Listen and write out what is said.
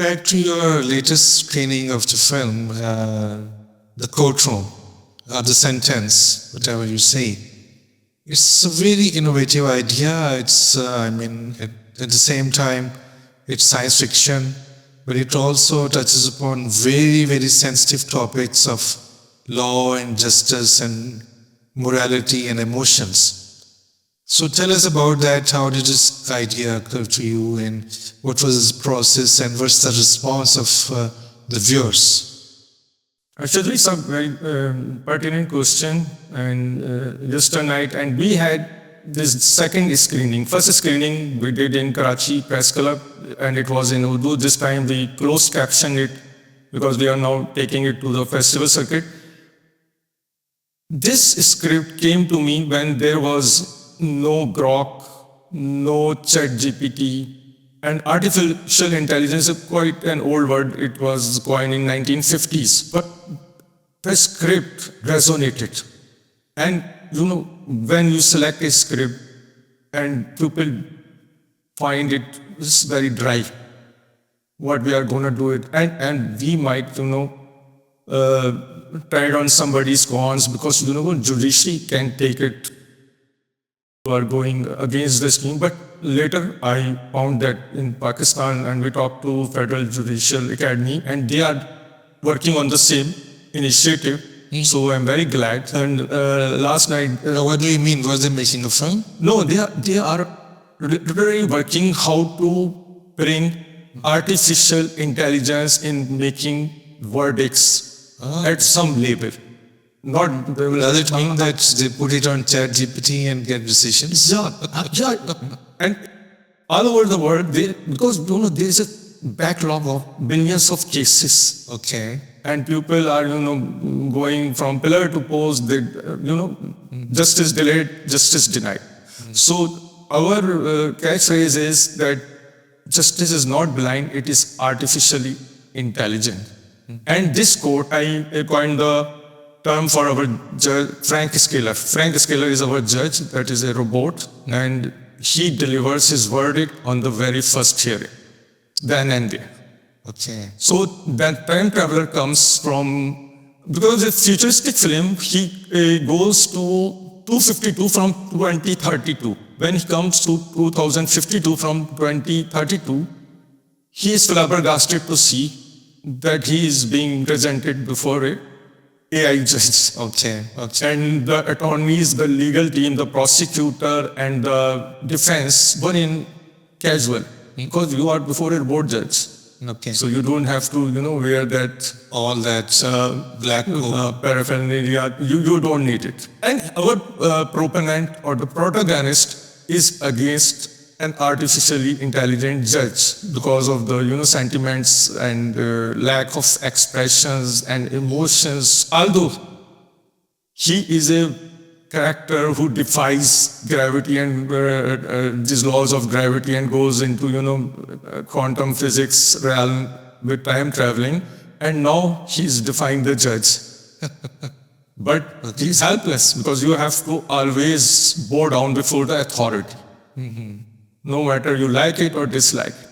Back to your latest screening of the film, The Courtroom, or The Sentence, whatever you say. It's a very innovative idea. At the same time, it's science fiction, but it also touches upon very, very sensitive topics of law and justice and morality and emotions. So tell us about that. How did this idea occur to you, and what was this process, and what's the response of the viewers? Actually, it's a very pertinent question. And yesterday night, and we had this second screening. First screening we did in Karachi Press Club, and it was in Urdu. This time we closed captioned it because we are now taking it to the festival circuit. This script came to me when there was no Grok, no ChatGPT, and artificial intelligence is quite an old word. It was coined in 1950s, but the script resonated. And when you select a script and people find it is very dry, what we are going to do it, and we might tread on somebody's cons, because judiciary can take it. You are going against the scheme. But later I found that in Pakistan, and we talked to Federal Judicial Academy, and they are working on the same initiative. So I'm very glad. And last night, What do you mean? Was they making a film? no, they are literally working how to bring artificial intelligence in making verdicts at some level. Not Does it mean that they put it on ChatGPT and get decisions? yeah. And all over the world, because there is a backlog of billions of cases, Okay. and people are going from pillar to post. Justice delayed, justice denied. So our catchphrase is that justice is not blind; it is artificially intelligent. And this court, I coined the term for our judge, Frank Scaler. Frank Scaler is our judge, that is a robot, and he delivers his verdict on the very first hearing, then and there. Okay. So that time traveler comes from, because it's a futuristic film, he goes to 252 from 2032. When he comes to 2052 from 2032, he is flabbergasted to see that he is being presented before a AI judge. Okay. And the attorneys, the legal team, the prosecutor, and the defense were in casual, because you are before a board judge. Okay. So you don't have to, wear that All that black coat. paraphernalia. You don't need it. And our proponent or the protagonist is against an artificially intelligent judge because of the sentiments and lack of expressions and emotions. Although he is a character who defies gravity and these laws of gravity, and goes into quantum physics realm with time traveling, and now he's defying the judge. But he's helpless, because you have to always bow down before the authority, no matter you like it or dislike it.